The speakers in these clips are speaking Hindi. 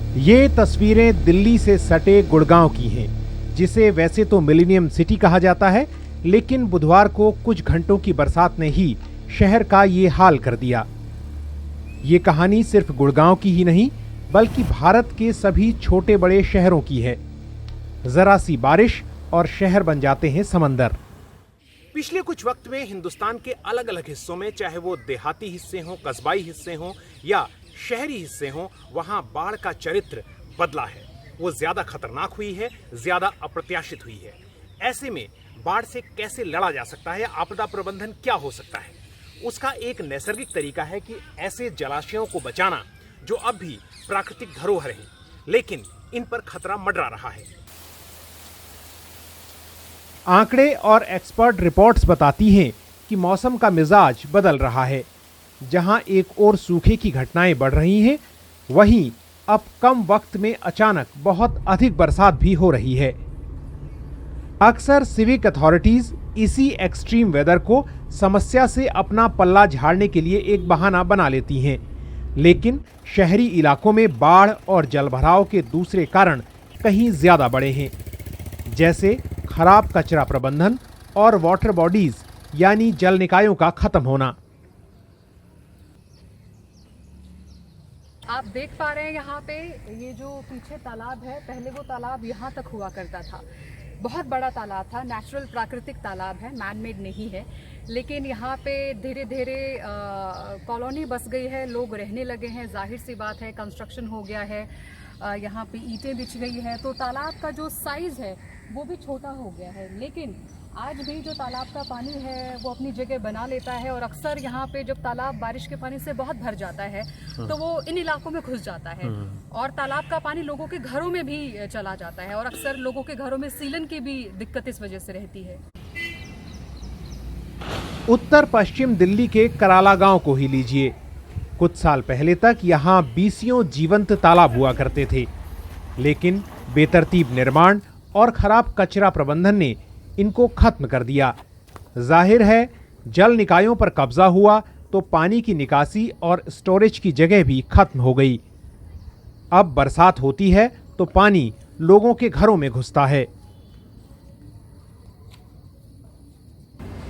ये तस्वीरें दिल्ली से सटे गुड़गांव की हैं, जिसे वैसे तो मिलेनियम सिटी कहा जाता है, लेकिन बुधवार को कुछ घंटों की बरसात ने ही शहर का ये हाल कर दिया। ये कहानी सिर्फ गुड़गांव की ही नहीं, बल्कि भारत के सभी छोटे बड़े शहरों की है। जरा सी बारिश और शहर बन जाते हैं समंदर। पिछले कुछ वक्त में हिंदुस्तान के अलग अलग हिस्सों में, चाहे वो देहाती हिस्से हों, कस्बाई हिस्से हों या शहरी हिस्से हों, वहां बाढ़ का चरित्र बदला है। वो ज्यादा खतरनाक हुई है, ज्यादा अप्रत्याशित हुई है। ऐसे में बाढ़ से कैसे लड़ा जा सकता है, आपदा प्रबंधन क्या हो सकता है, उसका एक नैसर्गिक तरीका है कि ऐसे जलाशयों को बचाना जो अब भी प्राकृतिक धरोहर हैं, लेकिन इन पर खतरा मंडरा रहा है। आंकड़े और एक्सपर्ट रिपोर्ट्स बताती हैं कि मौसम का मिजाज बदल रहा है। जहां एक ओर सूखे की घटनाएं बढ़ रही हैं, वहीं अब कम वक्त में अचानक बहुत अधिक बरसात भी हो रही है। अक्सर सिविक अथॉरिटीज इसी एक्सट्रीम वेदर को समस्या से अपना पल्ला झाड़ने के लिए एक बहाना बना लेती हैं, लेकिन शहरी इलाकों में बाढ़ और जलभराव के दूसरे कारण कहीं ज्यादा बड़े हैं, जैसे खराब कचरा प्रबंधन और वाटर बॉडीज यानी जल निकायों का खत्म होना। आप देख पा रहे हैं यहाँ पे ये जो पीछे तालाब है, पहले वो तालाब यहाँ तक हुआ करता था। बहुत बड़ा तालाब था, नेचुरल प्राकृतिक तालाब है, मैन मेड नहीं है। लेकिन यहाँ पे धीरे धीरे कॉलोनी बस गई है, लोग रहने लगे हैं, जाहिर सी बात है, कंस्ट्रक्शन हो गया है, यहाँ पे ईंटें बिछ गई है, तो तालाब का जो साइज़ है वो भी छोटा हो गया है। लेकिन आज भी जो तालाब का पानी है वो अपनी जगह बना लेता है, और अक्सर यहाँ पे जब तालाब बारिश के पानी से बहुत भर जाता है तो वो इन इलाकों में घुस जाता है, और तालाब का पानी लोगों के घरों में भी चला जाता है, और अक्सर लोगों के घरों में सीलन की भी दिक्कत इस वजह से रहती है। उत्तर पश्चिम दिल्ली के कराला गांव को ही लीजिए। कुछ साल पहले तक यहाँ बीसियों जीवंत तालाब हुआ करते थे, लेकिन बेतरतीब निर्माण और खराब कचरा प्रबंधन ने इनको खत्म कर दिया। जाहिर है, जल निकायों पर कब्जा हुआ तो पानी की निकासी और स्टोरेज की जगह भी खत्म हो गई। अब बरसात होती है तो पानी लोगों के घरों में घुसता है।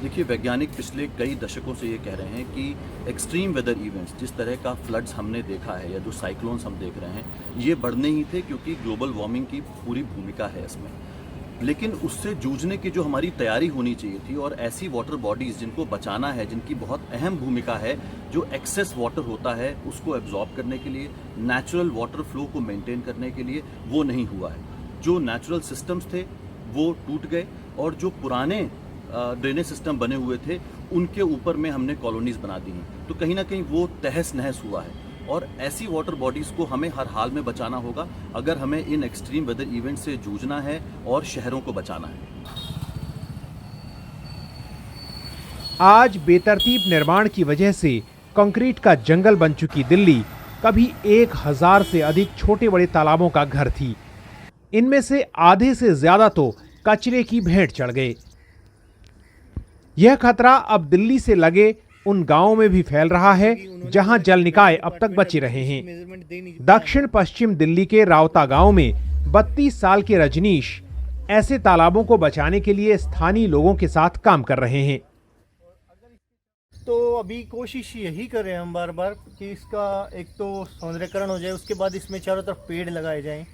देखिए, वैज्ञानिक पिछले कई दशकों से ये कह रहे हैं कि एक्सट्रीम वेदर इवेंट्स, जिस तरह का फ्लड्स हमने देखा है या जो साइक्लोन्स हम देख रहे हैं, ये बढ़ने ही थे, क्योंकि ग्लोबल वार्मिंग की पूरी भूमिका है इसमें। लेकिन उससे जूझने की जो हमारी तैयारी होनी चाहिए थी, और ऐसी वाटर बॉडीज़ जिनको बचाना है, जिनकी बहुत अहम भूमिका है, जो एक्सेस वाटर होता है उसको एब्जॉर्ब करने के लिए, नेचुरल वाटर फ्लो को मेंटेन करने के लिए, वो नहीं हुआ है। जो नेचुरल सिस्टम्स थे वो टूट गए, और जो पुराने ड्रेनेज सिस्टम बने हुए थे उनके ऊपर में हमने कॉलोनीज बना दी हैं। तो कहीं ना कहीं वो तहस नहस हुआ है, और ऐसी वाटर बॉडीज़ को हमें हर हाल में बचाना होगा अगर हमें इन एक्सट्रीम वेदर इवेंट से जूझना है और शहरों को बचाना है। आज बेतरतीब निर्माण की वजह से कंक्रीट का जंगल बन चुकी दिल्ली कभी 1000 से अधिक छोटे बड़े तालाबों का घर थी। इनमें से आधे से ज्यादा तो कचरे की भेंट चढ़ गए। यह खतरा अब दिल्ली से लगे उन गांवों में भी फैल रहा है जहां जल निकाय अब तक बचे रहे हैं। दक्षिण पश्चिम दिल्ली के रावता गांव में 32 साल के रजनीश ऐसे तालाबों को बचाने के लिए स्थानीय लोगों के साथ काम कर रहे हैं। तो अभी कोशिश यही कर रहे हैं हम बार बार कि इसका एक तो सौंदर्यीकरण हो जाए, उसके बाद इसमें चारों तरफ पेड़ लगाए जाएं,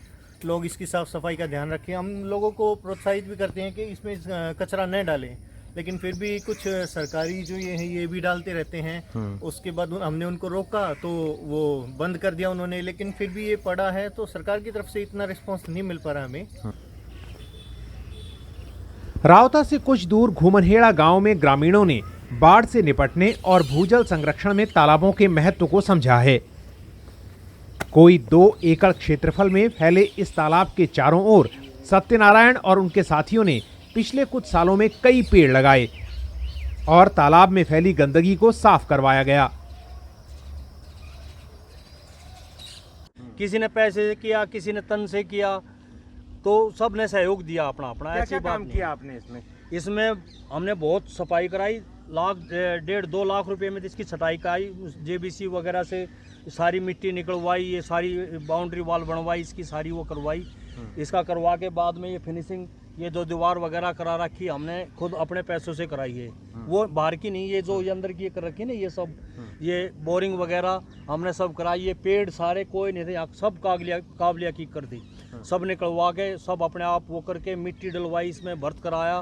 लोग इसकी साफ सफाई का ध्यान रखें। हम लोगों को प्रोत्साहित भी करते हैं कि इसमें कचरा न डालें, लेकिन फिर भी कुछ सरकारी जो ये भी डालते रहते हैं। उसके बाद हमने उनको रोका तो वो बंद कर दिया उन्होंने, लेकिन फिर भी ये पड़ा है, तो सरकार की तरफ से इतना रिस्पांस नहीं मिल पा रहा हमें। रावता से कुछ दूर घुमनहेड़ा गांव में ग्रामीणों ने बाढ़ से निपटने और भूजल संरक्षण में तालाबों के महत्व को समझा है। कोई 2 एकड़ क्षेत्रफल में फैले इस तालाब के चारों ओर सत्यनारायण और उनके साथियों ने पिछले कुछ सालों में कई पेड़ लगाए और तालाब में फैली गंदगी को साफ करवाया गया। किसी ने पैसे से किया, किसी ने तन से किया, तो सब ने सहयोग दिया अपना अपना। ऐसी बात नहीं किया आपने इसमें हमने बहुत सफाई कराई, 1.5-2 लाख रुपए में इसकी छटाई कराई, जेबीसी वगैरह से सारी मिट्टी निकलवाई, ये सारी बाउंड्री वॉल बनवाई, इसकी सारी वो करवाई। इसका करवा के बाद में ये फिनिशिंग, ये जो दीवार वगैरह करा रखी हमने खुद अपने पैसों से कराई है, वो बाहर की नहीं, ये जो ये अंदर की कर रखी है ना, ये सब ये बोरिंग वगैरह हमने सब कराई। ये पेड़ सारे कोई नहीं थे, सब काबलिया की कर दी, सब निकलवा के सब अपने आप वो करके मिट्टी डलवाई, इसमें भर्त कराया।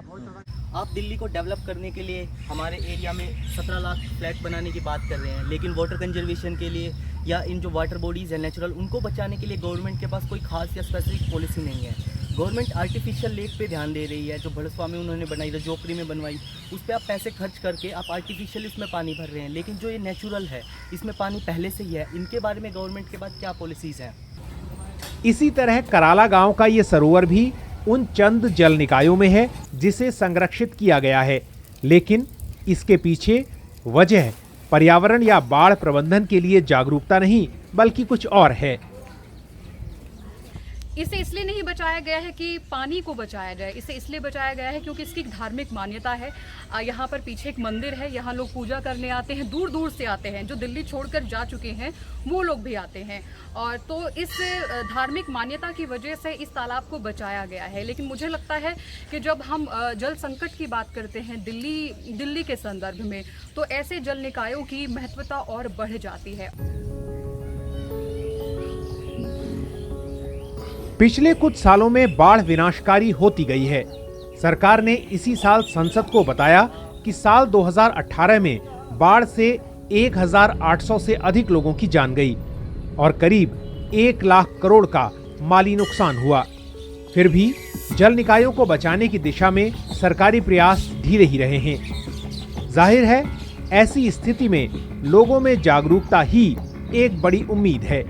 आप दिल्ली को डेवलप करने के लिए हमारे एरिया में 17 लाख फ्लैट बनाने की बात कर रहे हैं, लेकिन वाटर कंजर्वेशन के लिए या इन जो वाटर बॉडीज़ हैं नेचुरल, उनको बचाने के लिए गवर्नमेंट के पास कोई खास या स्पेसिफिक पॉलिसी नहीं है। गवर्नमेंट आर्टिफिशियल लेक पे ध्यान दे रही है, जो भड़सवा में उन्होंने बनाई, रजौकरी में बनवाई, उस पर आप पैसे खर्च करके आप आर्टिफिशियल इसमें पानी भर रहे हैं, लेकिन जो ये नेचुरल है इसमें पानी पहले से ही है। इनके बारे में गवर्नमेंट के पास क्या पॉलिसीज़ हैं? इसी तरह कराला गांव का ये सरोवर भी उन चंद जल निकायों में है जिसे संरक्षित किया गया है, लेकिन इसके पीछे वजह पर्यावरण या बाढ़ प्रबंधन के लिए जागरूकता नहीं बल्कि कुछ और है। इसे इसलिए नहीं बचाया गया है कि पानी को बचाया जाए, इसे इसलिए बचाया गया है क्योंकि इसकी एक धार्मिक मान्यता है। यहाँ पर पीछे एक मंदिर है, यहाँ लोग पूजा करने आते हैं, दूर दूर से आते हैं, जो दिल्ली छोड़कर जा चुके हैं वो लोग भी आते हैं, और तो इस धार्मिक मान्यता की वजह से इस तालाब को बचाया गया है। लेकिन मुझे लगता है कि जब हम जल संकट की बात करते हैं दिल्ली के संदर्भ में, तो ऐसे जल निकायों की महत्वता और बढ़ जाती है। पिछले कुछ सालों में बाढ़ विनाशकारी होती गई है। सरकार ने इसी साल संसद को बताया कि साल 2018 में बाढ़ से 1800 से अधिक लोगों की जान गई और करीब 1 लाख करोड़ का माली नुकसान हुआ। फिर भी जल निकायों को बचाने की दिशा में सरकारी प्रयास धीरे ही रहे हैं। जाहिर है, ऐसी स्थिति में लोगों में जागरूकता ही एक बड़ी उम्मीद है।